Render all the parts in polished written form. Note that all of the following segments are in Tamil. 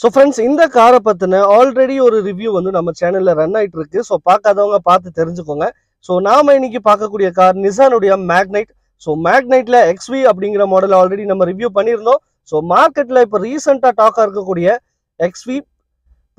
So friends, இந்த காரை பத்தின ஆல்ரெடி ஒரு ரிவ்யூ வந்து நம்ம சேனல்ல ரன் ஆயிட்டு இருக்கு. ஸோ பார்க்காதவங்க பார்த்து தெரிஞ்சுக்கோங்க. ஸோ நாம இன்னைக்கு பார்க்கக்கூடிய கார் நிசானுடைய மேக்னைட். ஸோ மேக்னைட்ல XV அப்படிங்கிற மாடல் ஆல்ரெடி நம்ம ரிவ்யூ பண்ணியிருந்தோம். ஸோ மார்க்கெட்ல இப்போ ரீசெண்டா டாக்கா இருக்கக்கூடிய XV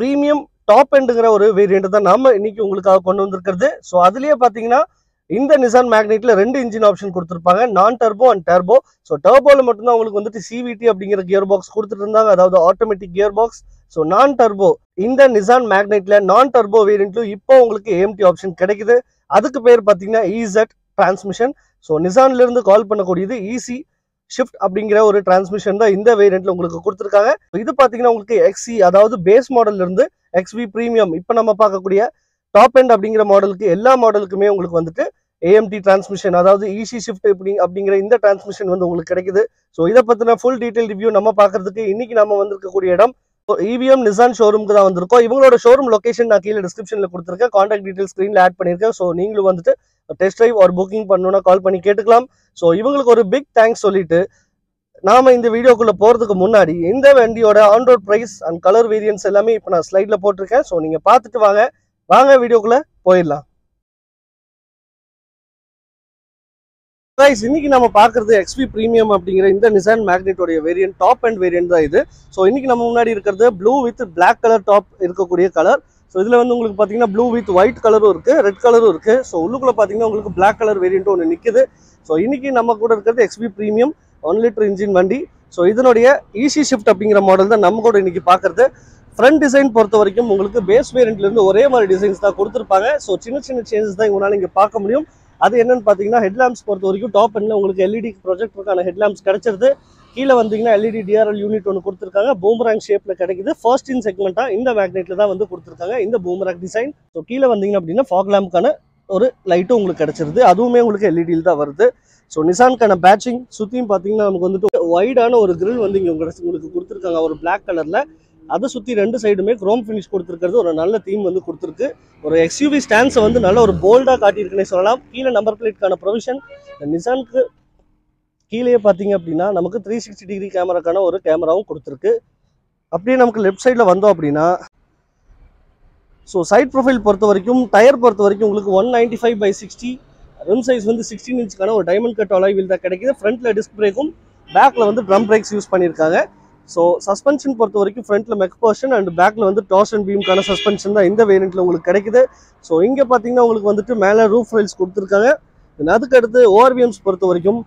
பிரீமியம் டாப் எண்டுங்கிற ஒரு வேரியண்ட் தான் நாம இன்னைக்கு உங்களுக்காக கொண்டு வந்திருக்கிறது. ஸோ அதுலயே பாத்தீங்கன்னா இந்த நிசான் மேக்னைட்ல ரெண்டு இன்ஜின் ஆப்ஷன் கொடுத்துருப்பாங்க, நான் டர்போ அண்ட் டர்போ. ஸோ டர்போல மட்டும்தான் உங்களுக்கு வந்துட்டு CVT அப்படிங்கிற கியர் பாக்ஸ் கொடுத்துட்டு இருந்தாங்க, அதாவது ஆட்டோமேட்டிக் கியர் பாக்ஸ். ஸோ நான் டர்போ இந்த நிசான் மேக்னைட்ல நான் டர்போ வேரியண்ட்ல இப்போ உங்களுக்கு AMT ஆப்ஷன் கிடைக்குது. அதுக்கு பேர் பாத்தீங்கன்னா EZ டிரான்ஸ்மிஷன். ஸோ நிசான்ல இருந்து கால் பண்ணக்கூடியது EC ஷிஃப்ட் அப்படிங்கிற ஒரு டிரான்ஸ்மிஷன் தான் இந்த வேரியண்ட்ல உங்களுக்கு கொடுத்துருக்காங்க. இது பாத்தீங்கன்னா உங்களுக்கு XC அதாவது பேஸ் மாடல்ல இருந்து XV பிரீமியம் இப்போ நம்ம பார்க்கக்கூடிய டாப் எண்ட் அப்படிங்கிற மாடலுக்கு எல்லா மாடலுக்குமே உங்களுக்கு வந்துட்டு AMT டிரான்ஸ்மிஷன் அதாவது EC ஷிஃப்ட் அப்படிங்கிற இந்த டிரான்ஸ்மிஷன் வந்து உங்களுக்கு கிடைக்குது. ஸோ இதை பத்தின ஃபுல் டீடைல் ரிவ்யூ நம்ம பார்க்கறதுக்கு இன்னைக்கு நம்ம வந்திருக்கக்கூடிய இடம் EVM நிசான் ஷோரூமுக்கு தான் வந்திருக்கோம். இவங்களோட ஷோரூம் லொகேஷன் நான் கீழே டிஸ்கிரிப்ஷன்ல கொடுத்துருக்கேன், கான்டாக்ட் டீடைல் ஸ்கிரீன்ல ஆட் பண்ணிருக்கேன். ஸோ நீங்களும் வந்துட்டு டெஸ்ட் டிரைவ் ஒரு புக்கிங் பண்ணணும்னா கால் பண்ணி கேட்டுக்கலாம். ஸோ இவங்களுக்கு ஒரு பிக் தேங்க்ஸ் சொல்லிட்டு நாம இந்த வீடியோக்குள்ள போறதுக்கு முன்னாடி இந்த வண்டியோட on road price and colour variance எல்லாமே இப்போ நான் ஸ்லைட்ல போட்டிருக்கேன். ஸோ நீங்க பார்த்துட்டு வாங்க வீடியோக்குள்ள போயிடலாம். இன்னைக்கு நம்ம பாக்குறது XV பிரீமியம் அப்படிங்கிற இந்த நிசான் மேக்னைட்டோட வேரியன்ட் டாப் அண்ட் வேரியன்ட் தான் இது. ஸோ இன்னைக்கு நம்ம முன்னாடி இருக்கிறது blue with black colour top இருக்கக்கூடிய கலர். ஸோ இதுல வந்து உங்களுக்கு பாத்தீங்கன்னா ப்ளூ வித் ஒயிட் கலரும் இருக்கு, ரெட் கலரும் இருக்கு. ஸோ உள்ளுக்குள்ள பாத்தீங்கன்னா உங்களுக்கு பிளாக் கலர் வேரியன்ட் ஒன்று நிக்குது. ஸோ இன்னைக்கு நம்ம கூட இருக்கிறது XV பிரீமியம் 1 லிட்டர் இன்ஜின் வண்டி. ஸோ இதனுடைய EC ஷிஃப்ட் அப்படிங்கிற மாடல் தான் நம்ம கூட இன்னைக்கு பாக்குறது. ஃப்ரண்ட் டிசைன் பொறுத்த வரைக்கும் உங்களுக்கு பேஸ் வேரியன்ட்ல இருந்து ஒரே மாதிரி டிசைன்ஸ் தான் கொடுத்துருப்பாங்க. ஸோ சின்ன சேஞ்சஸ் தான் உங்களால இங்க பார்க்க முடியும். அது என்னன்னு பாத்தீங்கன்னா ஹெட்லாம்ப்ஸ் பொறுத்த வரைக்கும் டாப் எண்ட்ல உங்களுக்கு LED ப்ரொஜெக்டருக்கான ஹெட்லாம்ப்ஸ் கிடைச்சிருது. கீழே வந்தீங்கன்னா LED DRL யூனிட் ஒன்று கொடுத்துருக்காங்க, பூமராங் ஷேப்ல கிடைக்குது. ஃபர்ஸ்ட் இன் செக்மெண்டா இந்த மேக்னைட்ல தான் வந்து கொடுத்துருக்காங்க இந்த பூமராங் டிசைன். ஸோ கீழே வந்தீங்கன்னா அப்படின்னா ஃபாக் லேம்ப்கான ஒரு லைட்டும் உங்களுக்கு கிடைச்சிருது, அதுவுமே உங்களுக்கு LED தான் வருது. ஸோ நிசான்கான பேட்சிங் சுற்றியும் பார்த்தீங்கன்னா நமக்கு வந்துட்டு வைடான ஒரு கிரில் வந்து இங்கே உங்களுக்கு கொடுத்துருக்காங்க ஒரு பிளாக் கலரில். அதை சுற்றி ரெண்டு சைடுமே குரோம் ஃபினிஷ் கொடுத்துருக்கிறது ஒரு நல்ல தீம் வந்து கொடுத்துருக்கு. ஒரு XUV ஸ்டாண்ட்ஸை வந்து நல்ல ஒரு போல்டாக காட்டியிருக்குன்னே சொல்லலாம். கீழே நம்பர் பிளேட்கான ப்ரொவிஷன் நிசானுக்கு கீழே பார்த்தீங்க அப்படின்னா நமக்கு 360 டிகிரி கேமராக்கான ஒரு கேமராவும் கொடுத்துருக்கு. அப்படியே நமக்கு லெஃப்ட் சைடில் வந்தோம் அப்படின்னா ஸோ சைட் ப்ரொஃபைல் பொறுத்த வரைக்கும் டயர் பொறுத்த வரைக்கும் உங்களுக்கு 195/60 ரிம் சைஸ் வந்து 16 இன்ச்சுக்கான ஒரு டைமண்ட் கட் அலாய் வீல் தான் கிடைக்குது. ஃப்ரண்ட்ல டிஸ்க் பிரேக்கும் பேக்ல வந்து ட்ரம் பிரேக்ஸ் யூஸ் பண்ணியிருக்காங்க. ஸோ சஸ்பென்ஷன் பொறுத்த வரைக்கும் ஃப்ரண்ட்ல மெக்பர்ஷன் அண்ட் பேக்ல வந்து டாஸ் அண்ட் பீம்கான சஸ்பென்ஷன் தான் இந்த வேரியண்ட்ல உங்களுக்கு கிடைக்குது. ஸோ இங்க பாத்தீங்கன்னா உங்களுக்கு வந்துட்டு மேலே ரூஃப் ரைல்ஸ் கொடுத்துருக்காங்க. அதுக்கு அடுத்து ORVMs பொறுத்த வரைக்கும்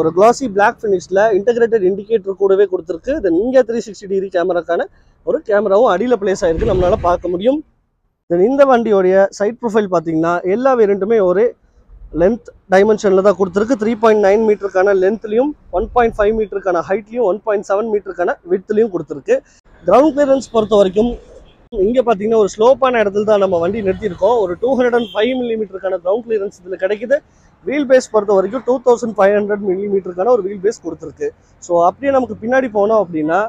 ஒரு கிளாசி பிளாக் ஃபினிஷ்ல இன்டகிரேட்டட் இண்டிகேட்டர் கூடவே கொடுத்துருக்கு. தென் இங்க 360 டிகிரி கேமராக்கான ஒரு கேமராவும் அடியில் பிளேஸ் ஆயிருக்கு, நம்மளால பார்க்க முடியும். தென் இந்த வண்டியோடைய சைட் ப்ரொஃபைல் பார்த்தீங்கன்னா எல்லா வேரியண்ட்டுமே ஒரு லென்த் டைமென்ஷனில் தான் கொடுத்துருக்கு. 3.9 மீட்டருக்கான லென்த்லையும் 1.5 மீட்டருக்கான ஹைட்லையும் 1.7 மீட்டருக்கான விட்த்லையும் கொடுத்துருக்கு. கிரவுண்ட் கிளியரன்ஸ் பொறுத்த வரைக்கும் இங்கே பார்த்தீங்கன்னா ஒரு ஸ்லோப்பான இடத்துல தான் நம்ம வண்டி நிறுத்தியிருக்கோம். ஒரு 205 மில்லிமீட்டருக்கான கிரவுண்ட் கிளியரன்ஸ் இதில் கிடைக்குது. வீல் பேஸ் பொறுத்த வரைக்கும் 2500 மில்லிமீட்டருக்கான ஒரு வீல் பேஸ் கொடுத்துருக்கு. ஸோ அப்படியே நமக்கு பின்னாடி போனோம் அப்படின்னா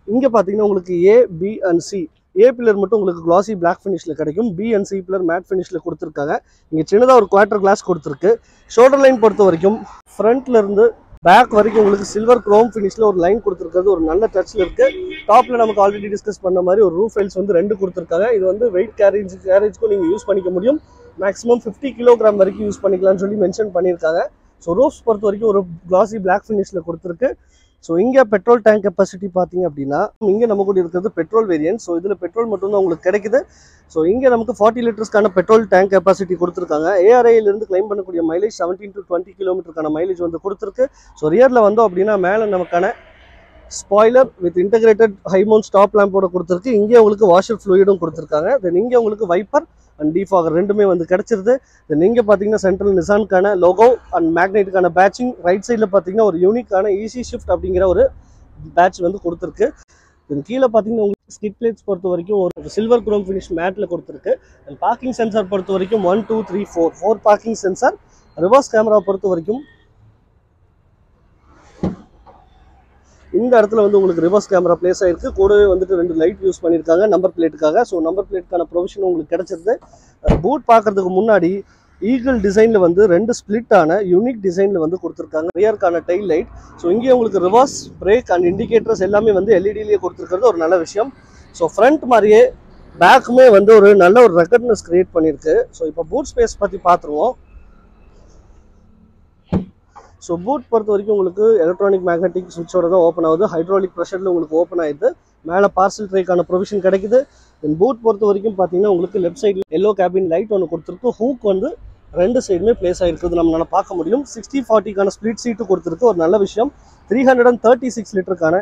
இங்கே பார்த்தீங்கன்னா உங்களுக்கு A, B and C A pillar மட்டும் உங்களுக்கு கிளாசி பிளாக் ஃபினிஷ்ல கிடைக்கும். B and C pillar matte ஃபினிஷ்ல கொடுத்துருக்காங்க. இங்கே சின்னதாக ஒரு குவார்டர் கிளாஸ் கொடுத்துருக்கு. ஷோல்டர் லைன் பொறுத்த வரைக்கும் ஃப்ரண்ட்ல இருந்து பேக் வரைக்கும் உங்களுக்கு சில்வர் குரோம் ஃபினிஷ்ல ஒரு லைன் கொடுத்துருக்கிறது ஒரு நல்ல டச்ல இருக்கு. டாப்ல நமக்கு ஆல்ரெடி டிஸ்கஸ் பண்ண மாதிரி ஒரு ரூஃப் ரைல்ஸ் வந்து 2 கொடுத்துருக்காங்க. இது வந்து வெயிட் கேரேஜ்க்கும் நீங்க யூஸ் பண்ணிக்க முடியும். மேக்ஸிமம் 50 கிலோகிராம் வரைக்கும் யூஸ் பண்ணிக்கலாம்னு சொல்லி மென்ஷன் பண்ணியிருக்காங்க. ஸோ ரூஃப்ஸ் பொறுத்த வரைக்கும் ஒரு கிளாசி பிளாக் ஃபினிஷ்ல கொடுத்துருக்கு. ஸோ இங்கே பெட்ரோல் டேங்க் கெப்பாசிட்டி பார்த்தீங்க அப்படின்னா இங்கே நம்ம கூட இருக்கிறது பெட்ரோல் வேரியன்ட். ஸோ இதில் பெட்ரோல் மட்டும்தான் உங்களுக்கு கிடைக்குது. ஸோ இங்கே நமக்கு 40 லிட்டர்ஸ்க்கான பெட்ரோல் டேங்க் கெப்பாசிட்டி கொடுத்துருக்காங்க. ARAயிலிருந்து கிளைம் பண்ணக்கூடிய மைலேஜ் 17 to 20 கிலோமீட்டருக்கான மைலேஜ் வந்து கொடுத்துருக்கு. ஸோ ரியரில் வந்தோம் அப்படின்னா மேலே நமக்கான ஸ்பாய்லர் வித் இன்டகிரேட்டட் ஹைமவுண்ட் ஸ்டாப் லேம்போட கொடுத்துருக்கு. இங்கே உங்களுக்கு வாஷர் ஃப்ளூயிடும் கொடுத்துருக்காங்க. தென் இங்கே உங்களுக்கு வைப்பர் அண்ட் டீஃபாகர் ரெண்டுமே வந்து கிடைச்சிருது. தென் இங்கே பார்த்தீங்கன்னா சென்ட்ரல் நிசான்கான லோகோ அண்ட் மேக்னைட்டுக்கான பேட்சிங். ரைட் சைடில் பார்த்தீங்கன்னா ஒரு யூனிக்கான EC ஷிஃப்ட் அப்படிங்கிற ஒரு பேட்ச் வந்து கொடுத்துருக்கு. தென் கீழே பார்த்தீங்கன்னா உங்களுக்கு ஸ்கிட் பிளேட்ஸ் பொறுத்த வரைக்கும் ஒரு சில்வர் குரோம் ஃபினிஷ் மேட்டில் கொடுத்துருக்கு. அண்ட் பார்க்கிங் சென்சார் பொறுத்த வரைக்கும் 1 2 3 4 பார்க்கிங் சென்சார். ரிவர்ஸ் கேமரா பொறுத்த வரைக்கும் இந்த இடத்துல வந்து உங்களுக்கு ரிவர்ஸ் கேமரா பிளேஸ் ஆயிருக்கு. கூடவே வந்துட்டு 2 லைட் யூஸ் பண்ணியிருக்காங்க நம்பர் பிளேட்டுக்காக. ஸோ நம்பர் பிளேட்டுக்கான ப்ரொவிஷன் உங்களுக்கு கிடைச்சிருது. பூட் பார்க்கறதுக்கு முன்னாடி ஈகிள் டிசைனில் வந்து 2 ஸ்பிளிட்டான யூனிக் டிசைனில் வந்து கொடுத்துருக்காங்க. ரியருக்கான டெயில் லைட். ஸோ இங்கே உங்களுக்கு ரிவர்ஸ் பிரேக் அண்ட் இண்டிகேட்டர்ஸ் எல்லாமே வந்து எல்இடிலேயே கொடுத்துருக்கிறது ஒரு நல்ல விஷயம். ஸோ ஃப்ரண்ட் மாதிரியே பேக்குமே வந்து ஒரு நல்ல ஒரு ரெக்கட்னஸ் கிரியேட் பண்ணியிருக்கு. ஸோ இப்போ பூட் ஸ்பேஸ் பற்றி பார்த்துருவோம். ஸோ பூட் பொறுத்த வரைக்கும் உங்களுக்கு எலக்ட்ரானிக் மேக்னெட்டிக் சுவிட்சோட தான் ஓப்பன் ஆகுது. ஹைட்ராலிக் ப்ரெஷரில் உங்களுக்கு ஓப்பன் ஆகிடுது. மேலே பார்சல் ட்ரேக்கான ப்ரொவிஷன் கிடைக்குது. தென் பூட் பொறுத்த வரைக்கும் பார்த்தீங்கன்னா உங்களுக்கு லெஃப்ட் சைடில் எல்லோ கேபின் லைட் ஒன்று கொடுத்துருக்கு. ஹூக் வந்து 2 சைடுமே பிளேஸ் ஆகிருக்குது நம்மளால பார்க்க முடியும். 60-40க்கான ஸ்ப்ளிட் சீட்டு கொடுத்துருக்கு ஒரு நல்ல விஷயம். 336 லிட்டருக்கான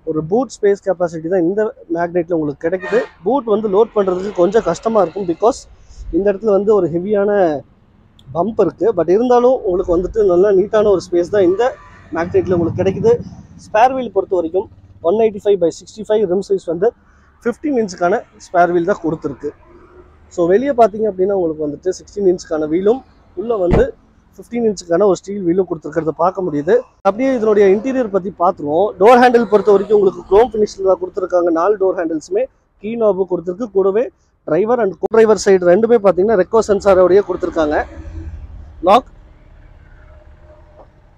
ஒரு பூட் ஸ்பேஸ் கெப்பாசிட்டி தான் இந்த மேக்னெட்டில் உங்களுக்கு கிடைக்குது. பூட் வந்து லோட் பண்ணுறதுக்கு கொஞ்சம் கஷ்டமாக இருக்கும். பிகாஸ் இந்த இடத்துல வந்து ஒரு ஹெவியான பம்ப் இருக்குது. பட் இருந்தாலும் உங்களுக்கு வந்துட்டு நல்லா நீட்டான ஒரு ஸ்பேஸ் தான் இந்த மேக்னெட்டில் உங்களுக்கு கிடைக்குது. ஸ்பேர் வீல் பொறுத்த வரைக்கும் 195/65 ரிம் சைஸ் வந்து 15 இன்ச்சுக்கான ஸ்பேர் வீல் தான் கொடுத்துருக்கு. ஸோ வெளியே பார்த்தீங்க அப்படின்னா உங்களுக்கு வந்துட்டு 16 இன்ச்சுக்கான வீலும் உள்ளே வந்து 15 இன்ச்சுக்கான ஒரு ஸ்டீல் வீலும் கொடுத்துருக்கிறத பார்க்க முடியுது. அப்படியே இதனுடைய இன்டீரியர் பற்றி பார்த்துருவோம். டோர் ஹேண்டில் பொறுத்த வரைக்கும் உங்களுக்கு குரோம் ஃபினிஷில் தான் கொடுத்துருக்காங்க. 4 டோர் ஹேண்டில்ஸுமே கீ நாபு கொடுத்துருக்கு. கூடவே driver and go driver side ரெண்டுமே பார்த்தீங்கன்னா ரெக்கோ சென்சாரோடையே கொடுத்துருக்காங்க. லாக்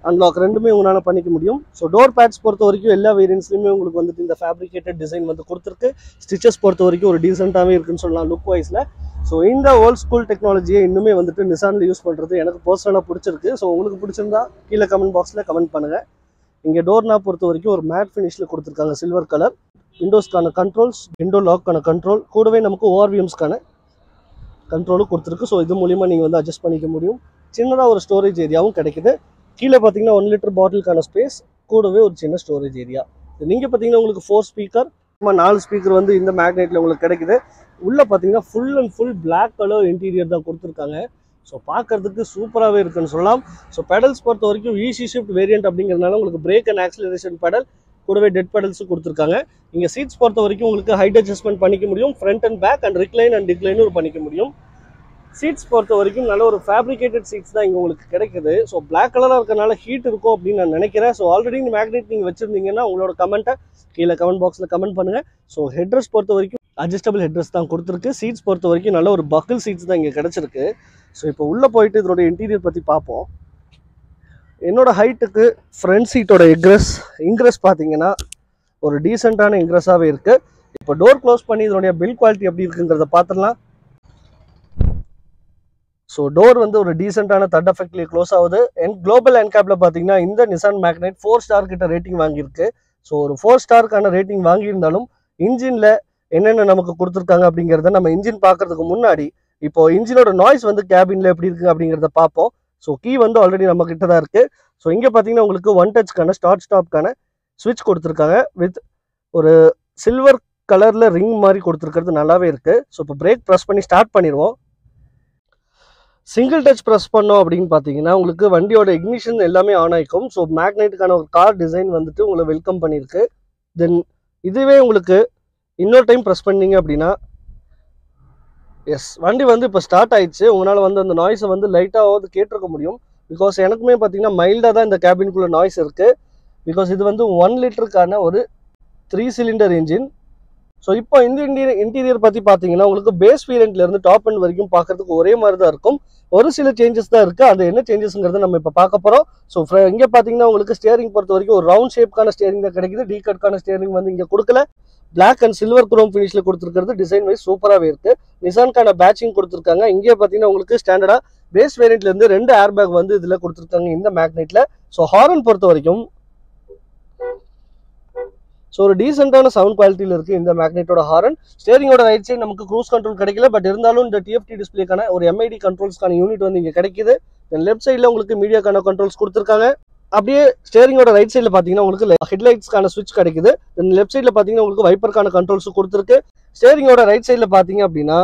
அன்லாக் ரெண்டுமே உங்களால் பண்ணிக்க முடியும். ஸோ டோர் பேட்ஸ் பொறுத்த வரைக்கும் எல்லா வேரியன்ட்ஸ்லையுமே உங்களுக்கு வந்துட்டு இந்த ஃபேப்ரிகேட்டட் டிசைன் வந்து கொடுத்துருக்கு. ஸ்டிச்சஸ் பொறுத்த வரைக்கும் ஒரு டீசெண்டாகவே இருக்குன்னு சொல்லலாம் லுக் வைஸில். ஸோ இந்த ஓல்ட் ஸ்கூல் டெக்னாலஜியை இன்னுமே வந்துட்டு நிசானில் யூஸ் பண்ணுறது எனக்கு பர்சனலாக பிடிச்சிருக்கு. ஸோ உங்களுக்கு பிடிச்சிருந்தா கீழே கமெண்ட் பாக்ஸில் கமெண்ட் பண்ணுங்கள். இங்கே டோர் நாப் பொறுத்த வரைக்கும் ஒரு மேட் ஃபினிஷில் கொடுத்துருக்காங்க சில்வர் கலர். விண்டோஸ்க்கான கண்ட்ரோல்ஸ், விண்டோ லாக்கான கண்ட்ரோல், கூடவே நமக்கு ஓஆர்விஎம்ஸ்க்கான கண்ட்ரோலும் கொடுத்துருக்கு. ஸோ இது மூலிமா நீங்கள் வந்து அட்ஜஸ்ட் பண்ணிக்க முடியும். சின்னதாக ஒரு ஸ்டோரேஜ் ஏரியாவும் கிடைக்குது. கீழே பார்த்தீங்கன்னா 1 லிட்டர் பாட்டிலுக்கான ஸ்பேஸ், கூடவே ஒரு சின்ன ஸ்டோரேஜ் ஏரியா. நீங்கள் பார்த்தீங்கன்னா உங்களுக்கு 4 ஸ்பீக்கர், 4 ஸ்பீக்கர் வந்து இந்த மேக்னெட்டில் உங்களுக்கு கிடைக்குது. உள்ளே பார்த்தீங்கன்னா full and full black colour interior தான் கொடுத்துருக்காங்க. ஸோ பார்க்கறதுக்கு சூப்பராகவே இருக்குன்னு சொல்லலாம். ஸோ பெடல்ஸ் பொறுத்த வரைக்கும் ஈஸி ஷிஃப்ட் வேரியன்ட் அப்படிங்கிறதுனால உங்களுக்கு பிரேக் அண்ட் ஆக்சிலரேஷன் பெடல், கூடவே டெட் பெடல்ஸும் கொடுத்துருக்காங்க. இங்கே சீட்ஸ் பொறுத்த வரைக்கும் உங்களுக்கு ஹைட் அட்ஜஸ்ட்மெண்ட் பண்ணிக்க முடியும். Front and back and recline and டிக்ளைனும் பண்ணிக்க முடியும். சீட்ஸ் பொறுத்த வரைக்கும் நல்ல ஒரு ஃபேப்ரிகேட்டட் சீட்ஸ் தான் இங்கே உங்களுக்கு கிடைக்குது. ஸோ பிளாக் கலராக இருக்கிறனால ஹீட் இருக்கும் அப்படின்னு நான் நினைக்கிறேன். ஸோ ஆல்ரெடி இந்த மேக்னெட் நீங்கள் வச்சுருந்தீங்கன்னா உங்களோட கமெண்ட்டை கீழே கமெண்ட் பாக்ஸில் கமெண்ட் பண்ணுங்கள். ஸோ ஹெட்ரஸ் பொறுத்த வரைக்கும் அட்ஜஸ்டபிள் ஹெட்ரஸ் தான் கொடுத்துருக்கு. சீட்ஸ் பொறுத்த வரைக்கும் நல்ல ஒரு பக்கிள் சீட்ஸ் தான் இங்கே கிடச்சிருக்கு. ஸோ இப்போ உள்ளே போயிட்டு இதோட இன்டீரியர் பற்றி பார்ப்போம். என்னோட ஹைட்டுக்கு ஃப்ரண்ட் சீட்டோட இன்க்ரெஸ் பார்த்தீங்கன்னா ஒரு டீசெண்டான இன்க்ரெஸாகவே இருக்குது. இப்போ டோர் க்ளோஸ் பண்ணி இதனுடைய பில் குவாலிட்டி எப்படி இருக்குங்கிறத பார்த்துடலாம். ஸோ டோர் வந்து ஒரு டீசெண்டான தட் எஃபெக்ட்லேயே க்ளோஸ் ஆகுது. குளோபல் என்கேப்பில் பார்த்தீங்கன்னா இந்த நிசான் மேக்னெட் 4 ஸ்டார் கிட்ட ரேட்டிங் வாங்கியிருக்கு. ஸோ ஒரு 4 ஸ்டாருக்கான ரேட்டிங் வாங்கியிருந்தாலும் இன்ஜினில் என்னென்ன நமக்கு கொடுத்துருக்காங்க அப்படிங்கிறத நம்ம இன்ஜின் பார்க்கறதுக்கு முன்னாடி இப்போ இன்ஜினோட நாய்ஸ் வந்து கேபினில் எப்படி இருக்குது அப்படிங்கிறத பார்ப்போம். ஸோ கீ வந்து ஆல்ரெடி நம்ம கிட்ட தான் இருக்குது. ஸோ இங்கே பார்த்தீங்கன்னா உங்களுக்கு 1 டச்சுக்கான ஸ்டார்ட் ஸ்டாப்க்கான ஸ்விட்ச் கொடுத்துருக்காங்க. வித் ஒரு சில்வர் கலரில் ரிங் மாதிரி கொடுத்துருக்கிறது நல்லாவே இருக்குது. ஸோ இப்போ பிரேக் ப்ரெஸ் பண்ணி ஸ்டார்ட் பண்ணிடுவோம். சிங்கிள் டச் ப்ரெஸ் பண்ணோம் அப்படின்னு பார்த்தீங்கன்னா உங்களுக்கு வண்டியோட இக்னிஷன் எல்லாமே ஆன் ஆகிக்கும். ஸோ மேக்னெட்டுக்கான ஒரு கார் டிசைன் வந்துட்டு உங்களை வெல்கம் பண்ணியிருக்கு. தென் இதுவே உங்களுக்கு இன்னொரு டைம் ப்ரெஸ் பண்ணீங்க அப்படின்னா எஸ் வண்டி வந்து இப்போ ஸ்டார்ட் ஆயிடுச்சு. உங்களால் வந்து அந்த நாய்ஸை வந்து லைட்டாவது கேட்டிருக்க முடியும். பிகாஸ் எனக்குமே பார்த்தீங்கன்னா மைல்டாக தான் இந்த கேபினுக்குள்ளே நாய்ஸ் இருக்குது. பிகாஸ் இது வந்து 1 லிட்டருக்கான ஒரு 3 சிலிண்டர் இன்ஜின். ஸோ இப்போ இந்த இன்டீரியர் பற்றி பார்த்தீங்கன்னா உங்களுக்கு பேஸ் வேரியண்ட்லேருந்து டாப் எண்ட் வரைக்கும் பார்க்கறதுக்கு ஒரே மாதிரி தான் இருக்கும். ஒரு சில சேஞ்சஸ் தான் இருக்குது. அது என்ன சேஞ்சஸ்ங்கிறத நம்ம இப்போ பார்க்க போகிறோம். ஸோ இங்கே பார்த்தீங்கன்னா உங்களுக்கு ஸ்டியரிங் பொறுத்த வரைக்கும் ஒரு ரவுண்ட் ஷேப்க்கான ஸ்டியரிங் தான் கிடைக்குது. டீ கட்கான ஸ்டியரிங் வந்து இங்கே கொடுக்கல. பிளாக் அண்ட் சில்வர் குரோம் ஃபினிஷில் கொடுத்துருக்கிறது டிசைன் வைஸ் சூப்பராகவே இருக்குது. நிசான்கான பேட்சிங் கொடுத்துருக்காங்க. இங்கே பார்த்தீங்கன்னா உங்களுக்கு ஸ்டாண்டர்டாக பேஸ் வேரியண்ட்லேருந்து 2 ஏர் பேக் வந்து இதில் கொடுத்துருக்காங்க இந்த மேக்னெட்டில். ஸோ ஹாரன் பொறுத்த வரைக்கும் ஸோ ஒரு டீசெண்டான சவுண்ட் குவாலிட்டியில் இருக்குது இந்த மேக்னெட்டோட ஹாரன். ஸ்டேரிங்கோட ரைட் சைடு நமக்கு க்ரூஸ் கண்ட்ரோல் கிடைக்கல. பட் இருந்தாலும் இந்த டிஎஃப்டி டிஸ்பிளேக்கான ஒரு எம்ஐடி கண்ட்ரோல்ஸ்க்கான யூனிட் வந்து இங்கே கிடைக்குது. தென் லெஃப்ட் சைடில் உங்களுக்கு மீடியாக்கான கண்ட்ரோல்ஸ் கொடுத்துருக்காங்க. அப்படியே ஸ்டேரிங்கோட ரைட் சைடில் பார்த்தீங்கன்னா உங்களுக்கு ஹெட்லைட்ஸ்க்கான ஸ்விட்ச் கிடைக்குது. தென் லெஃப்ட் சைடில் பார்த்தீங்கன்னா உங்களுக்கு வைப்பருக்கான கண்ட்ரோல்ஸும் கொடுத்துருக்கு. ஸ்டேரிங்கோட ரைட் சைடில் பார்த்தீங்க அப்படின்னா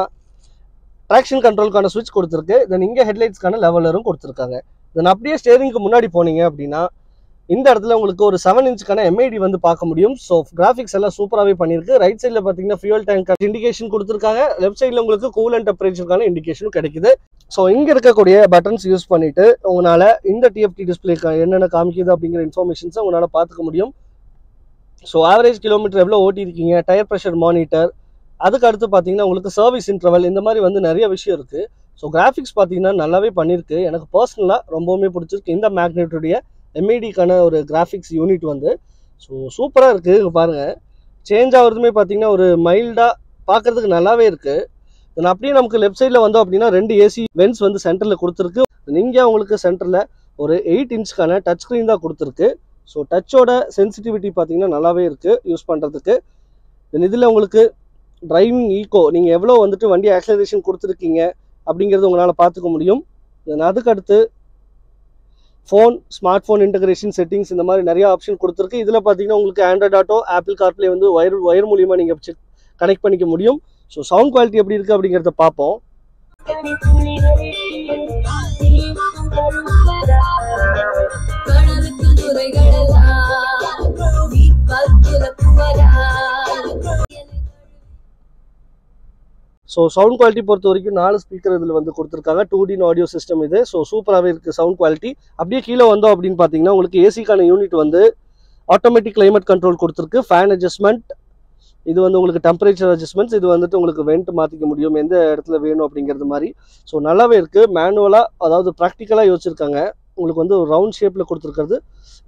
ட்ராக்ஷன் கண்ட்ரோலுக்கான ஸ்விட்ச் கொடுத்துருக்கு. தென் இங்கே ஹெட்லைட்ஸ்க்கான லெவலரும் கொடுத்துருக்காங்க. தென் அப்படியே ஸ்டேரிங்க்கு முன்னாடி போனீங்க அப்படின்னா இந்த இடத்துல உங்களுக்கு ஒரு 7 இன்ச்சுக்கான எம்ஐடி வந்து பார்க்க முடியும். ஸோ கிராஃபிக்ஸ் எல்லாம் சூப்பராகவே பண்ணியிருக்கு. ரைட் சைடில் பார்த்தீங்கன்னா ஃபியூல் டேங்க் இண்டிகேஷன் கொடுத்துருக்காங்க. லெஃப்ட் சைடில் உங்களுக்கு கூல் அண்ட் டெம்பரேச்சருக்கான இண்டிகேஷனும் கிடைக்குது. ஸோ இங்கே இருக்கக்கூடிய பட்டன்ஸ் யூஸ் பண்ணிட்டு உங்களால் இந்த டிஎஃப்டி டிஸ்பிளே என்னென்ன காமிக்குது அப்படிங்கிற இன்ஃபர்மேஷன்ஸை உங்களால் பார்த்துக்க முடியும். ஸோ ஆவரேஜ் கிலோமீட்டர் எவ்வளோ ஓட்டியிருக்கீங்க, டயர் ப்ரெஷர் மானிட்டர், அதுக்கு அடுத்து பார்த்தீங்கன்னா உங்களுக்கு சர்வீஸ் இன்டர்வல், இந்த மாதிரி வந்து நிறைய விஷயம் இருக்குது. ஸோ கிராஃபிக்ஸ் பார்த்தீங்கன்னா நல்லாவே பண்ணியிருக்கு. எனக்கு பர்சனலாக ரொம்பவுமே பிடிச்சிருக்கு இந்த மேக்னெட்டுடைய எம்ஐடிக்கான ஒரு கிராஃபிக்ஸ் யூனிட் வந்து. ஸோ சூப்பராக இருக்குது. இங்கே பாருங்கள், சேஞ்ச் ஆகிறதுமே பார்த்தீங்கன்னா ஒரு மைல்டாக பார்க்குறதுக்கு நல்லாவே இருக்குது. தென் அப்படியே நமக்கு லெஃப்ட் சைடில் வந்தோம் அப்படின்னா 2 ஏசி வென்ஸ் வந்து சென்டரில் கொடுத்துருக்கு. இங்கே உங்களுக்கு சென்டரில் ஒரு 8 இன்ச்சுக்கான டச் ஸ்க்ரீன் தான் கொடுத்துருக்கு. ஸோ டச்சோட சென்சிட்டிவிட்டி பார்த்தீங்கன்னா நல்லாவே இருக்குது யூஸ் பண்ணுறதுக்கு. தென் இதில் உங்களுக்கு டிரைவிங் ஈகோ, நீங்கள் எவ்வளோ வந்துட்டு வண்டி ஆக்சலரேஷன் கொடுத்துருக்கீங்க அப்படிங்கிறது உங்களால் பார்த்துக்க முடியும். தென் அதுக்கடுத்து phone, smart phone integration settings இந்த மாதிரி நிறைய ஆப்ஷன் கொடுத்துருக்கு. இதில் பார்த்தீங்கன்னா உங்களுக்கு ஆண்ட்ராய்ட் ஆட்டோ, ஆப்பிள் கார்ப்ளே வந்து ஒயர் மூலியமாக நீங்கள் கனெக்ட் பண்ணிக்க முடியும். ஸோ சவுண்ட் குவாலிட்டி எப்படி இருக்குது அப்படிங்கிறத பார்ப்போம். ஸோ சவுண்ட் குவாலிட்டி பொறுத்த வரைக்கும் 4 ஸ்பீக்கர் இதில் வந்து கொடுத்துருக்காங்க. 2D ஆடியோ சிஸ்டம் இது. ஸோ சூப்பராகவே இருக்குது சவுண்ட் குவாலிட்டி. அப்படியே கீழே வந்தோம் அப்படின்னு பார்த்தீங்கன்னா உங்களுக்கு ஏசிக்கான யூனிட் வந்து ஆட்டோமேட்டிக் கிளைமேட் கண்ட்ரோல் கொடுத்துருக்கு. ஃபேன் அட்ஜஸ்ட்மெண்ட், இது வந்து உங்களுக்கு டெம்பரேச்சர் அட்ஜஸ்ட்மெண்ட்ஸ், இது வந்துட்டு உங்களுக்கு வெண்ட் மாற்றிக்க முடியும் எந்த இடத்துல வேணும் அப்படிங்கிறது மாதிரி. ஸோ நல்லாவே இருக்குது. மேனுவலாக, அதாவது ப்ராக்டிக்கலாக யோசிச்சிருக்காங்க. உங்களுக்கு வந்து ஒரு ரவுண்ட் ஷேப்பில் கொடுத்துருக்கிறது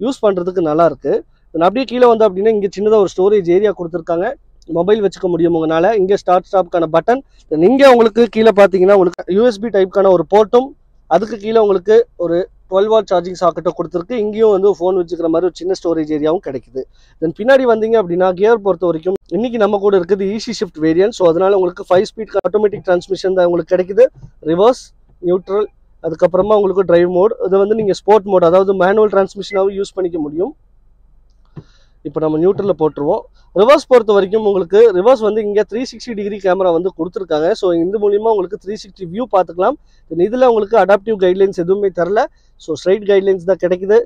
யூஸ் பண்ணுறதுக்கு நல்லாயிருக்கு. அப்படியே கீழே வந்தோம் அப்படின்னா இங்கே சின்னதாக ஒரு ஸ்டோரேஜ் ஏரியா கொடுத்துருக்காங்க. மொபைல் வச்சுக்க முடியும் உங்களால். இங்கே ஸ்டார்ட் ஸ்டாப்க்கான பட்டன். இங்கே உங்களுக்கு கீழே பார்த்தீங்கன்னா உங்களுக்கு யூஎஸ்பி டைப்க்கான ஒரு போர்ட்டும், அதுக்கு கீழே உங்களுக்கு ஒரு 12 வாட் சார்ஜிங் சாக்கெட்டை கொடுத்துருக்கு. இங்கேயும் வந்து ஃபோன் வச்சுக்கிற மாதிரி ஒரு சின்ன ஸ்டோரேஜ் ஏரியாவும் கிடைக்குது. தென் பின்னாடி வந்தீங்க அப்படின்னா கியர் பொறுத்த வரைக்கும் இன்னைக்கு நம்ம கூட இருக்குது ஈஸி ஷிஃப்ட் வேரியன்ட். ஸோ அதனால உங்களுக்கு 5 ஸ்பீட் ஆட்டோமேட்டிக் டிரான்ஸ்மிஷன் தான் உங்களுக்கு கிடைக்குது. ரிவர்ஸ், நியூட்ரல், அதுக்கப்புறமா உங்களுக்கு டிரைவ் மோட். இதை வந்து நீங்கள் ஸ்போர்ட் மோட், அதாவது மேனுவல் டிரான்ஸ்மிஷனாகவும் யூஸ் பண்ணிக்க முடியும். இப்போ நம்ம நியூட்ரலில் போட்டுருவோம். ரிவர்ஸ் பொறுத்த வரைக்கும் உங்களுக்கு ரிவர்ஸ் வந்து இங்கே 360 டிகிரி கேமரா வந்து கொடுத்துருக்காங்க. ஸோ இந்த மூலிமா உங்களுக்கு 360 வியூ பார்த்துக்கலாம். இதில் உங்களுக்கு அடாப்டிவ் கைட்லைன்ஸ் எதுவுமே தரல. ஸோ ஸ்ட்ரைட் கைட்லைன்ஸ் தான் கிடைக்குது.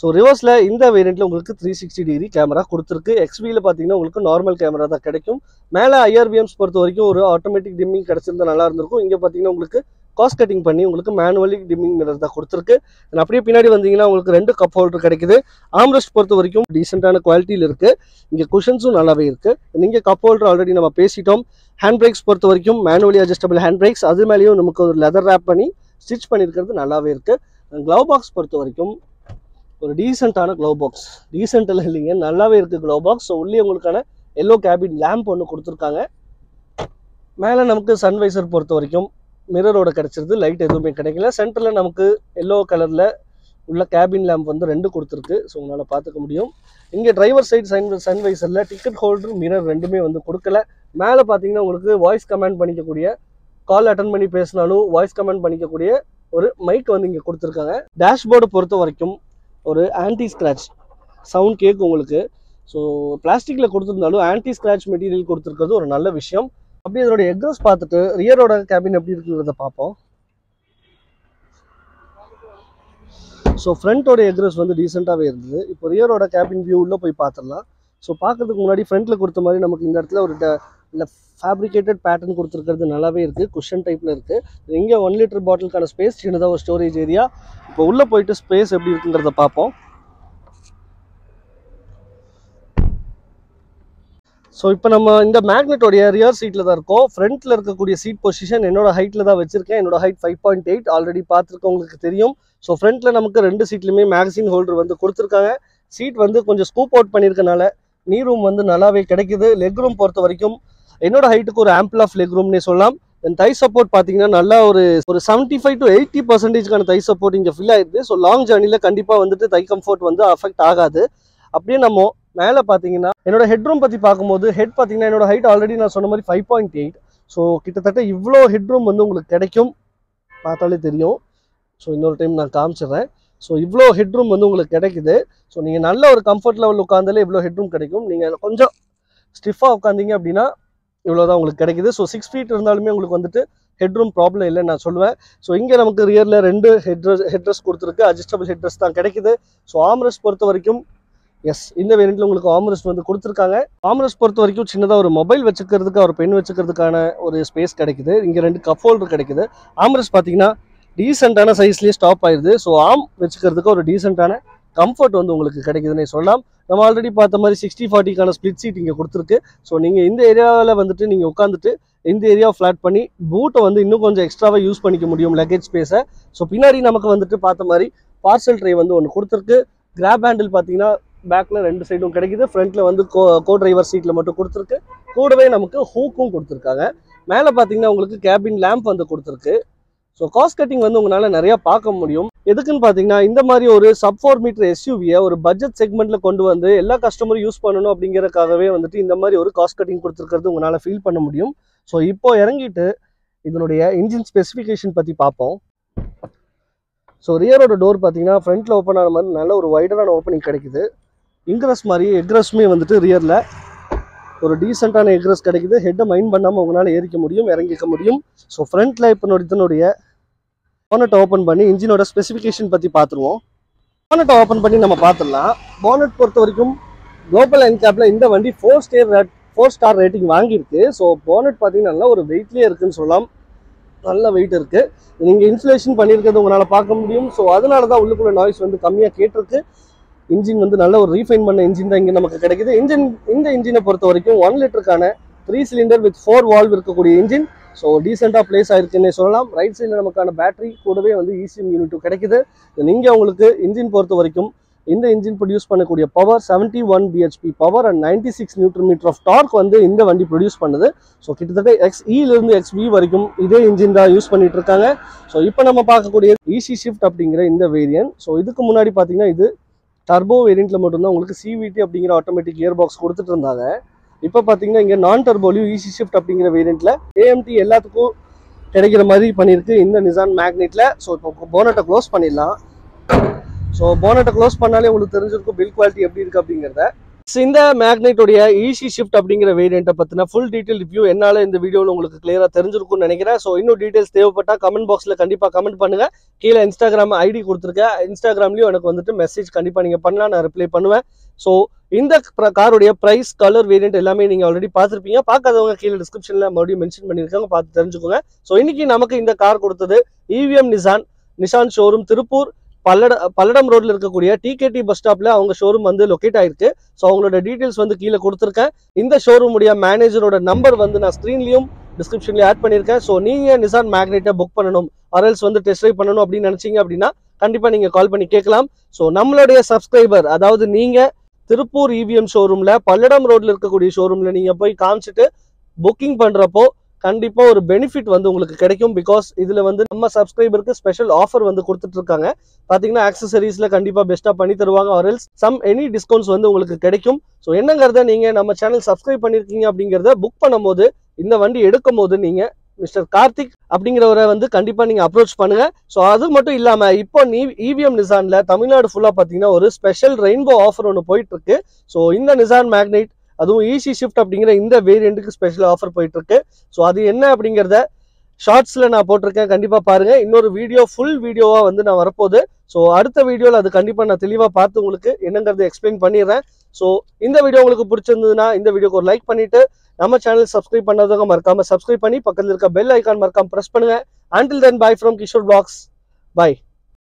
ஸோ ரிவர்ஸில் இந்த வேரியண்ட்டில் உங்களுக்கு 360 டிகிரி கேமரா கொடுத்துருக்கு. எக்ஸ்வியில் பார்த்தீங்கன்னா உங்களுக்கு நார்மல் கேமரா தான் கிடைக்கும். மேலே ஐஆர்பிஎம்ஸ் பொறுத்த வரைக்கும் ஒரு ஆட்டோமேட்டிக் டிம்மிங் கிடச்சிருந்தா நல்லா இருந்திருக்கும். இங்கே பார்த்தீங்கன்னா உங்களுக்கு காஸ்ட் கட்டிங் பண்ணி உங்களுக்கு மேனுவலி டிம்மிங் மிரர் தான் கொடுத்துருக்கு. அப்படியே பின்னாடி வந்தீங்கன்னா உங்களுக்கு 2 கப் ஹோல்டர் கிடைக்குது. ஆம்ரெஸ்ட் பொறுத்த வரைக்கும் டீசெண்டான குவாலிட்டியில் இருக்குது. இங்கே குஷன்ஸும் நல்லாவே இருக்குது. நீங்கள் கப் ஹோல்டர் ஆல்ரெடி நம்ம பேசிட்டோம். ஹேண்ட் பிரேக்ஸ் பொறுத்த வரைக்கும் மேனுவலி அட்ஜஸ்டபிள் ஹேண்ட் பிரேக்ஸ், அது மேலேயும் நமக்கு ஒரு லெதர் ரேப் பண்ணி ஸ்டிச் பண்ணியிருக்கிறது நல்லாவே இருக்குது. க்ளவ் பாக்ஸ் பொறுத்த வரைக்கும் ஒரு டீசெண்டான க்ளவ் பாக்ஸ், டீசென்ட்டில் இல்லைங்க, நல்லாவே இருக்குது க்ளவ் பாக்ஸ். ஸோ உள்ளே உங்களுக்கான எல்லோ கேபின் லேம்ப் ஒன்று கொடுத்துருக்காங்க. மேலே நமக்கு சன்வைசர் பொறுத்த வரைக்கும் மிரரோட கிடச்சிருது, லைட் எதுவுமே கிடைக்கல. சென்டரில் நமக்கு எல்லோ கலரில் உள்ள கேபின் லேம்ப் வந்து 2 கொடுத்துருக்கு. ஸோ உங்களால் பார்த்துக்க முடியும். இங்கே டிரைவர் சைடு சன்வைசரில் டிக்கெட் ஹோல்டர், மிரர் ரெண்டுமே வந்து கொடுக்கல. மேலே பார்த்தீங்கன்னா உங்களுக்கு வாய்ஸ் கமெண்ட் பண்ணிக்கக்கூடிய, கால் அட்டன் பண்ணி பேசினாலும் வாய்ஸ் கமெண்ட் பண்ணிக்கக்கூடிய ஒரு மைக் வந்து இங்கே கொடுத்துருக்காங்க. டேஷ்போர்டை பொறுத்த வரைக்கும் ஒரு ஆன்டி ஸ்க்ராட்ச் சவுண்ட் கேட்கும் உங்களுக்கு. ஸோ பிளாஸ்டிக்கில் கொடுத்துருந்தாலும் ஆன்டி ஸ்க்ராட்ச் மெட்டீரியல் கொடுத்துருக்கிறது ஒரு நல்ல விஷயம். அப்படியே அதோட எக்ஸாஸ்ட் பார்த்துட்டு ரியரோட கேபின் எப்படி இருக்குங்கிறத பார்ப்போம். ஸோ ஃப்ரண்ட்டோட எக்ஸாஸ்ட் வந்து டீசெண்டாகவே இருந்தது. இப்போ ரியரோட கேபின் வியூ உள்ளே போய் பார்த்துடலாம். ஸோ பார்க்கறதுக்கு முன்னாடி ஃப்ரண்ட்டில் கொடுத்த மாதிரி நமக்கு இந்த இடத்துல ஒரு ஃபேப்ரிகேட்டட் பேட்டர்ன் கொடுத்துருக்கிறது நல்லாவே இருக்குது. குஷன் டைப்பில் இருக்குது. இங்கே 1 லிட்டர் பாட்டிலுக்கான ஸ்பேஸ், சின்னதாக ஒரு ஸ்டோரேஜ் ஏரியா. இப்போ உள்ளே போயிட்டு ஸ்பேஸ் எப்படி இருக்குங்கிறத பார்ப்போம். ஸோ இப்போ நம்ம இந்த மேக்னெட்டோடைய ரியர் சீட்டில் தான் இருக்கோம். ஃப்ரண்ட்டில் இருக்கக்கூடிய சீட் பொசிஷன் என்னோட ஹைட்டில் தான் வச்சுருக்கேன். என்னோட ஹைட் 5.8 ஆல்ரெடி பார்த்துருக்கோம், உங்களுக்கு தெரியும். ஸோ ஃப்ரண்ட்டில் நமக்கு 2 சீட்லையுமே மேகசின் ஹோல்டர் வந்து கொடுத்துருக்காங்க. சீட் வந்து கொஞ்சம் ஸ்கூப் அவுட் பண்ணியிருக்கனால நீ ரூம் வந்து நல்லாவே கிடைக்குது. லெக் ரூம் பொறுத்த வரைக்கும் என்னோட ஹைட்டுக்கு ஒரு ஆம்பிள் ஆஃப் லெக் ரூம்னே சொல்லலாம். தென் தை சப்போர்ட் பார்த்தீங்கன்னா நல்லா ஒரு 75 to 80% தை சப்போர்ட் இங்கே ஃபில் ஆயிடுது. ஸோ லாங் ஜேர்னியில் கண்டிப்பாக வந்துட்டு தை கம்ஃபர்ட் வந்து அஃபெக்ட் ஆகாது. அப்படியே நம்ம மேலே பார்த்தீங்கன்னா என்னோட ஹெட்ரூம் பற்றி பார்க்கும்போது ஹெட் பார்த்தீங்கன்னா என்னோட ஹைட் ஆல்ரெடி நான் சொன்ன மாதிரி 5.8. ஸோ கிட்டத்தட்ட இவ்வளோ ஹெட்ரூம் வந்து உங்களுக்கு கிடைக்கும், பார்த்தாலே தெரியும். ஸோ இன்னொரு டைம் நான் காமிச்சிடுறேன். ஸோ இவ்வளோ ஹெட்ரூம் வந்து உங்களுக்கு கிடைக்குது. ஸோ நீங்கள் நல்ல ஒரு கம்ஃபர்ட் லெவல் உட்காந்தாலே இவ்வளோ ஹெட்ரூம் கிடைக்கும். நீங்கள் கொஞ்சம் ஸ்டிஃபாக உட்காந்தீங்க அப்படின்னா இவ்வளோதான் உங்களுக்கு கிடைக்குது. ஸோ 6 feet இருந்தாலுமே உங்களுக்கு வந்துட்டு ஹெட்ரூம் ப்ராப்ளம் இல்லைன்னு நான் சொல்லுவேன். ஸோ இங்கே நமக்கு ரியரில் 2 ஹெட்ரெஸ் கொடுத்துருக்கு. அட்ஜஸ்டபிள் ஹெட்ரெஸ் தான் கிடைக்குது. ஸோ ஆம்ரெஸ்ட் பொறுத்த வரைக்கும் இந்த வேரியண்ட்டில் உங்களுக்கு ஆம்ரெஸ்ட் வந்து கொடுத்துருக்காங்க. ஆம்ரெஸ்ட் பொறுத்த வரைக்கும் சின்னதாக ஒரு மொபைல் வச்சுக்கிறதுக்கு, ஒரு பென் வச்சுக்கிறதுக்கான ஒரு ஸ்பேஸ் கிடைக்குது. இங்கே 2 கப் ஹோல்டர் கிடைக்குது. ஆம்ரெஸ்ட் பார்த்தீங்கன்னா டீசெண்டான சைஸ்லேயே ஸ்டாப் ஆயிடுது. ஸோ ஆம் வச்சுக்கிறதுக்கு ஒரு டீசெண்டான கம்ஃபர்ட் வந்து உங்களுக்கு கிடைக்குதுன்னு சொல்லலாம். நம்ம ஆல்ரெடி பார்த்த மாதிரி 60-40க்கான ஸ்பிளிட் சீட் இங்கே கொடுத்துருக்கு. ஸோ நீங்கள் இந்த ஏரியாவில் வந்துட்டு நீங்கள் உட்காந்துட்டு இந்த ஏரியா ஃபிளாட் பண்ணி பூட்டை வந்து இன்னும் கொஞ்சம் எக்ஸ்ட்ராவாக யூஸ் பண்ணிக்க முடியும் லக்கேஜ் ஸ்பேஸை. ஸோ பின்னாடி நமக்கு வந்துட்டு பார்த்த மாதிரி பார்சல் ட்ரே வந்து ஒன்று கொடுத்துருக்கு. கிராப் ஹேண்டில் பார்த்தீங்கன்னா பேக்கில் 2 சைடும் கிடைக்குது. ஃப்ரண்ட்டில் வந்து கோ டிரைவர் சீட்டில் மட்டும் கொடுத்துருக்கு. கூடவே நமக்கு ஹூக்கும் கொடுத்துருக்காங்க. மேலே பார்த்தீங்கன்னா உங்களுக்கு கேபின் லேம்ப் வந்து கொடுத்துருக்கு. ஸோ காஸ்ட் கட்டிங் வந்து உங்களால் நிறையா பார்க்க முடியும். எதுக்குன்னு பார்த்தீங்கன்னா இந்த மாதிரி ஒரு sub 4 மீட்டர் எஸ்யூவியை ஒரு பட்ஜெட் செக்மெண்ட்டில் கொண்டு வந்து எல்லா கஸ்டமரும் யூஸ் பண்ணணும் அப்படிங்கிறதுக்காகவே வந்துட்டு இந்த மாதிரி ஒரு காஸ்ட் கட்டிங் கொடுத்துருக்கிறது உங்களால் ஃபீல் பண்ண முடியும். ஸோ இப்போ இறங்கிட்டு இதனுடைய இன்ஜின் ஸ்பெசிஃபிகேஷன் பற்றி பார்ப்போம். ஸோ ரியரோட டோர் பார்த்தீங்கன்னா ஃப்ரண்ட்டில் ஓப்பன் ஆன மாதிரி நல்ல ஒரு வைடரான ஓப்பனிங் கிடைக்குது. இன்க்ரஸ் மாதிரி எக்ரஸுமே வந்துட்டு ரியரில் ஒரு டீசெண்டான எக்ரஸ் கிடைக்குது. ஹெட்டை மைண்ட் பண்ணாமல் உங்களால் ஏறிக்க முடியும், இறங்கிக்க முடியும். ஸோ ஃப்ரண்ட்டில் இப்போ இதனுடைய போனட்டை ஓப்பன் பண்ணி இன்ஜினோட ஸ்பெசிஃபிகேஷன் பற்றி பார்த்துருவோம். போனட்டை ஓப்பன் பண்ணி நம்ம பார்த்துடலாம். போனட் பொறுத்த வரைக்கும் குளோபல் என்கேப்பில் இந்த வண்டி 4 ஸ்டார் ரேட்டிங் வாங்கியிருக்கு. ஸோ போனட் பார்த்தீங்கன்னா நல்லா ஒரு வெயிட்லேயே இருக்குதுன்னு சொல்லலாம். நல்ல வெயிட் இருக்குது. நீங்கள் இன்சுலேஷன் பண்ணியிருக்கிறது உங்களால் பார்க்க முடியும். ஸோ அதனால தான் உள்ளுக்குள்ள நாய்ஸ் வந்து கம்மியாக கேட்டிருக்கு. இன்ஜின் வந்து நல்ல ஒரு ரீஃபைன் பண்ண இன்ஜின் தான் இங்கே நமக்கு கிடைக்குது. இந்த இன்ஜினை பொறுத்த வரைக்கும் 1 லிட்டருக்கான 3 சிலிண்டர் வித் 4 வால்வ் இருக்கக்கூடிய இன்ஜின். ஸோ டீசெண்டாக பிளேஸ் ஆயிருக்குன்னு சொல்லலாம். ரைட் சைடில் நமக்கான பேட்டரி கூடவே வந்து ECM யூனிட்டும் கிடைக்குது. நீங்கள் உங்களுக்கு இன்ஜின் பொறுத்த வரைக்கும் இந்த இன்ஜின் ப்ரொடியூஸ் பண்ணக்கூடிய power 71 bhp power and 96 newton metre of torque வந்து இந்த வண்டி ப்ரொடியூஸ் பண்ணுது. ஸோ கிட்டத்தட்ட XE-லேருந்து XV வரைக்கும் இதே இன்ஜின் தான் யூஸ் பண்ணிட்டு இருக்காங்க. ஸோ இப்போ நம்ம பார்க்கக்கூடிய ஈஸி ஷிஃப்ட் அப்படிங்கிற இந்த வேரியன்ட். ஸோ இதுக்கு முன்னாடி பார்த்தீங்கன்னா இது டர்போ வேரியண்ட்டில் மட்டும்தான் உங்களுக்கு CVT அப்படிங்கிற ஆட்டோமேட்டிக் கியர் பாக்ஸ் கொடுத்துட்டு இருந்தாங்க. இப்போ பார்த்தீங்கன்னா இங்கே நான் டர்போலையும் ஈஸி ஷிஃப்ட் அப்படிங்கிற வேரியண்ட்டில் AMT எல்லாத்துக்கும் கிடைக்கிற மாதிரி பண்ணியிருக்கு இந்த நிசான் மேக்னெட்டில். ஸோ இப்போ போனட்டை க்ளோஸ் பண்ணிடலாம். ஸோ போனட்டை க்ளோஸ் பண்ணாலே உங்களுக்கு தெரிஞ்சிருக்கும் பில் குவாலிட்டி எப்படி இருக்குது அப்படிங்கிறத. இந்த மேக்னெட்டோடைய ஈஸி ஷிஃப்ட் அப்படிங்கிற வேரியண்ட்டை பற்றின ஃபுல் டீட்டெயில் ரிவ்யூ என்னால் இந்த வீடியோவில் உங்களுக்கு கிளியராக தெரிஞ்சிருக்கும்னு நினைக்கிறேன். ஸோ இன்னும் டீட்டெயில்ஸ் தேவைப்பட்டால் கமெண்ட் பாக்ஸில் கண்டிப்பாக கமெண்ட் பண்ணுங்கள். கீழே இன்ஸ்டாகிராம் ஐடி கொடுத்துருக்கேன். இன்ஸ்டாகிராம்லேயும் எனக்கு வந்துட்டு மெசேஜ் கண்டிப்பாக நீங்கள் பண்ணலாம், நான் ரிப்ளை பண்ணுவேன். ஸோ இந்த காருடைய ப்ரைஸ், கலர், வேரியண்ட் எல்லாமே நீங்கள் ஆல்ரெடி பார்த்துருப்பீங்க. பார்க்காதவங்க கீழே டிஸ்கிரிப்ஷனில் மறுபடியும் மென்ஷன் பண்ணியிருக்காங்க, பார்த்து தெரிஞ்சுக்கோங்க. ஸோ இன்னைக்கு நமக்கு இந்த கார் கொடுத்தது EVM Nissan showroom Tiruppur Palladam ரோட்ல இருக்கக்கூடிய TKT பஸ் ஸ்டாப்ல அவங்க ஷோரூம் வந்து லொக்கேட் ஆயிருக்கு. ஸோ அவங்களோட டீடைல்ஸ் வந்து கீழே கொடுத்துருக்கேன். இந்த ஷோரூம் உடைய மேனேஜரோட நம்பர் வந்து நான் ஸ்க்ரீன்லயும் டிஸ்கிரிப்ஷன்லயும் ஆட் பண்ணியிருக்கேன். ஸோ நீங்க நிசான் மேக்னெட்டை புக் பண்ணணும், ஆர்எல்ஸ் வந்து டெஸ்ட் ட்ரைவ் பண்ணணும் அப்படின்னு நினைச்சீங்க அப்படின்னா கண்டிப்பா நீங்க கால் பண்ணி கேட்கலாம். ஸோ நம்மளுடைய சப்ஸ்கிரைபர், அதாவது நீங்க திருப்பூர் EVM ஷோரூம்ல பல்லடம் ரோட்ல இருக்கக்கூடிய ஷோரூம்ல நீங்க போய் காமிச்சிட்டு புக்கிங் பண்றப்போ கண்டிப்பா ஒரு பெனிஃபிட் வந்து உங்களுக்கு கிடைக்கும். பிகாஸ் இதுல வந்து நம்ம சப்ஸ்கிரைபருக்கு ஸ்பெஷல் ஆஃபர் வந்து கொடுத்துட்டு இருக்காங்க. பாத்தீங்கன்னா ஆக்சசரிஸ்ல கண்டிப்பா பெஸ்டா பண்ணி தருவாங்க, ஆர்எல்ஸ் எனி டிஸ்கவுண்ட்ஸ் வந்து உங்களுக்கு கிடைக்கும். ஸோ என்னங்கிறத நீங்க நம்ம சேனல் சப்ஸ்கிரைப் பண்ணிருக்கீங்க அப்படிங்கிறத புக் பண்ணும் போது, இந்த வண்டி எடுக்கும் போது நீங்க மிஸ்டர் கார்த்திக் அப்படிங்கிறவரை வந்து கண்டிப்பா நீங்க அப்ரோச் பண்ணுங்க. ஸோ அது மட்டும் இல்லாம இப்போ EVM நிசான்ல தமிழ்நாடு ஃபுல்லா பாத்தீங்கன்னா ஒரு ஸ்பெஷல் ரெயின்போ ஆஃபர் ஒன்று போயிட்டு இருக்கு. ஸோ இந்த நிசான் மேக்னெட் அதுவும் ஈஸி ஷிஃப்ட் அப்படிங்கிற இந்த வேரியண்ட்டுக்கு ஸ்பெஷல் ஆஃபர் போயிட்டு இருக்கு. ஸோ அது என்ன அப்படிங்கிறத ஷார்ட்ஸ்ல நான் போட்டிருக்கேன், கண்டிப்பா பாருங்க. இன்னொரு வீடியோ ஃபுல் வீடியோவா வந்து நான் வரப்போகுது. ஸோ அடுத்த வீடியோவில் அது கண்டிப்பா நான் தெளிவா பார்த்து உங்களுக்கு என்னங்கிறது எக்ஸ்பிளைன் பண்ணிடுறேன். ஸோ இந்த வீடியோ உங்களுக்கு பிடிச்சிருந்ததுன்னா இந்த வீடியோக்கு ஒரு லைக் பண்ணிட்டு நம்ம சேனல் சப்ஸ்கிரைப் பண்ணாதவங்க மறக்காம சப்ஸ்கிரைப் பண்ணி பக்கத்தில் இருக்க பெல் ஐக்கான் மறக்காம பிரஸ் பண்ணுங்க. Until then, bye from Kishore Vlogs. Bye.